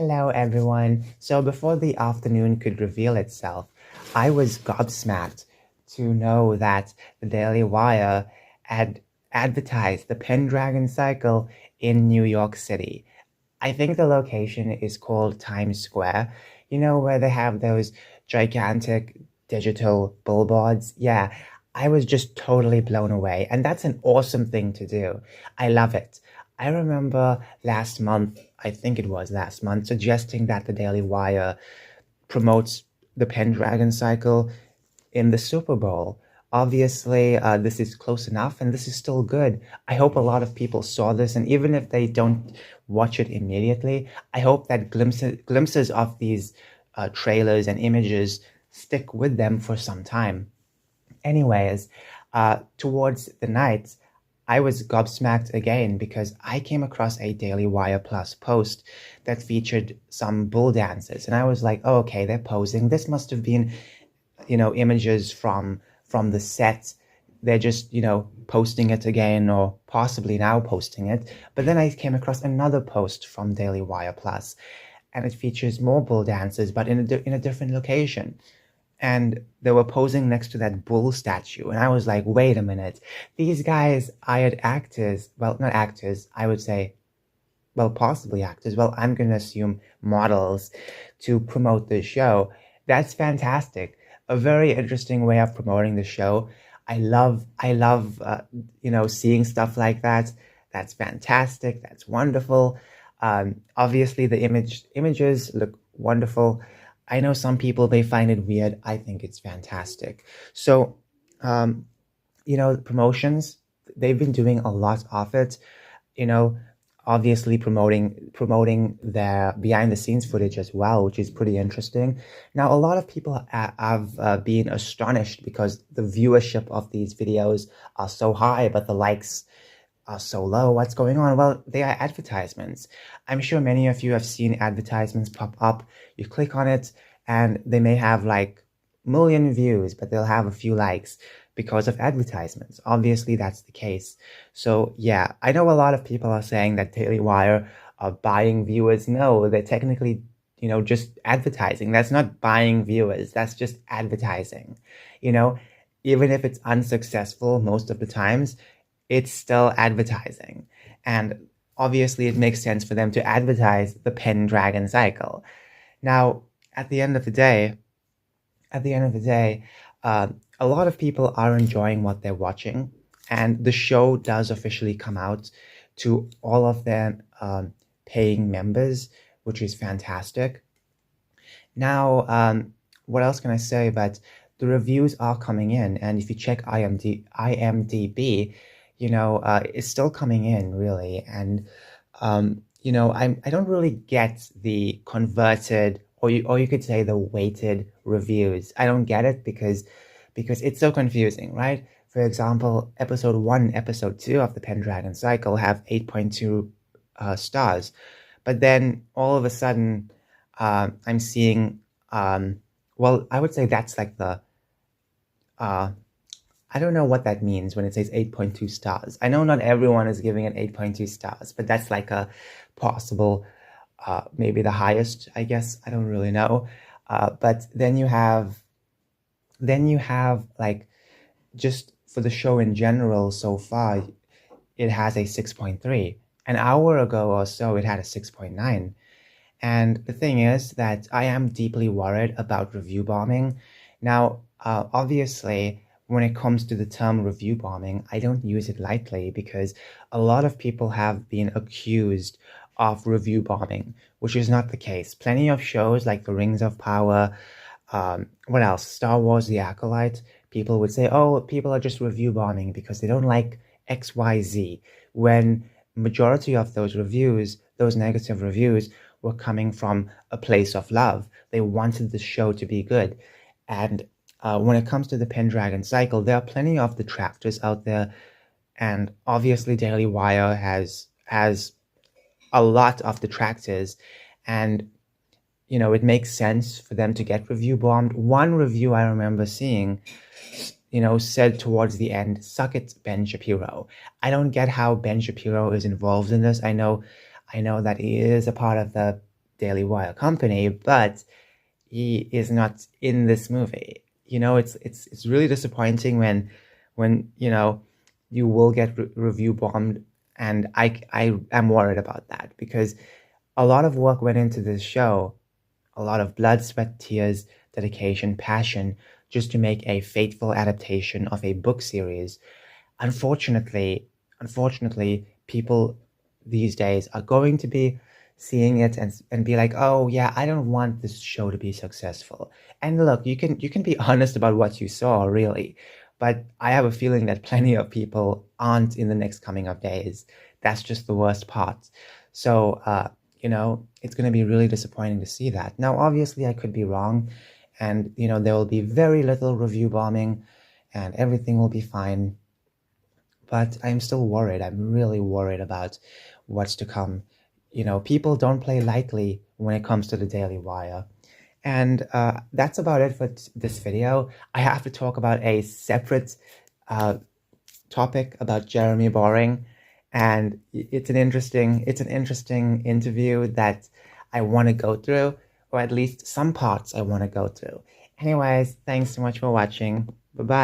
Hello, everyone. So, before the afternoon could reveal itself, I was gobsmacked to know that the Daily Wire had advertised the Pendragon Cycle in New York City. I think the location is called Times Square, where they have those gigantic digital billboards. Yeah, I was just totally blown away. And that's an awesome thing to do. I love it. I remember last month, I think it was last month, suggesting that the Daily Wire promotes the Pendragon Cycle in the Super Bowl. Obviously, this is close enough and this is still good. I hope a lot of people saw this, and even if they don't watch it immediately, I hope that glimpses of these trailers and images stick with them for some time. Anyways, towards the night, I was gobsmacked again because I came across a Daily Wire Plus post that featured some bull dancers, and I was like, oh, okay, they're posing. This must have been images from the set. They're just posting it again, or possibly now posting it. But then I came across another post from Daily Wire Plus, and it features more bull dancers, but in a different location. And they were posing next to that bull statue, and I was like, wait a minute, these guys hired actors, well, not actors, I would say, well, possibly actors, well, I'm going to assume models, to promote the show. That's fantastic. A very interesting way of promoting the show. I love seeing stuff like that. That's fantastic. That's wonderful. Obviously, the images look wonderful. I know some people may find it weird. I think it's fantastic. So, um, promotions, they've been doing a lot of it. You know, obviously promoting their behind the scenes footage as well, which is pretty interesting. Now, a lot of people have been astonished because the viewership of these videos are so high, but the likes are so low. What's going on? Well, they are advertisements. I'm sure many of you have seen advertisements pop up. You click on it and they may have like million views, but they'll have a few likes because of advertisements. Obviously, that's the case. So yeah, I know a lot of people are saying that Daily Wire are buying viewers. No, they're technically, just advertising. That's not buying viewers. That's just advertising. You know, even if it's unsuccessful most of the times, it's still advertising. And obviously, it makes sense for them to advertise the Pendragon Cycle. Now, at the end of the day, at the end of the day, uh, a lot of people are enjoying what they're watching, and the show does officially come out to all of their paying members, which is fantastic. Now, what else can I say? But the reviews are coming in, and if you check IMDb, it's still coming in really. And I don't really get the converted, or you could say the weighted reviews. I don't get it because it's so confusing, right? For example, episode 1, episode 2 of the Pendragon Cycle have 8.2 stars, but then all of a sudden, I'm seeing, well, I would say that's like uh, I don't know what that means when it says 8.2 stars. I know not everyone is giving it 8.2 stars, but that's like a possible, maybe the highest, I guess. I don't really know. But then you have like, just for the show in general so far, it has a 6.3. An hour ago or so, it had a 6.9. And the thing is that I am deeply worried about review bombing. Now, obviously, when it comes to the term review bombing, I don't use it lightly because a lot of people have been accused of review bombing, which is not the case. Plenty of shows like The Rings of Power, what else? Star Wars The Acolyte, people would say, oh, people are just review bombing because they don't like XYZ, when majority of those reviews, those negative reviews, were coming from a place of love. They wanted the show to be good. And when it comes to the Pendragon Cycle, there are plenty of detractors out there, and obviously Daily Wire has a lot of detractors, and it makes sense for them to get review bombed. One review I remember seeing, said towards the end, "Suck it, Ben Shapiro." I don't get how Ben Shapiro is involved in this. I know that he is a part of the Daily Wire company, but he is not in this movie. It's really disappointing when you will get review bombed, and I am worried about that because a lot of work went into this show, a lot of blood, sweat, tears, dedication, passion, just to make a faithful adaptation of a book series. Unfortunately, people these days are going to be seeing it and be like, oh yeah, I don't want this show to be successful. And look, you can be honest about what you saw, really, but I have a feeling that plenty of people aren't in the next coming of days. That's just the worst part. So it's going to be really disappointing to see that. Now, obviously, I could be wrong, and there will be very little review bombing, and everything will be fine. But I'm still worried. I'm really worried about what's to come. People don't play lightly when it comes to the Daily Wire. And that's about it for this video. I have to talk about a separate topic about Jeremy Boring, and it's an interesting interview that I want to go through, or at least some parts I want to go through. Anyways, thanks so much for watching. Bye bye.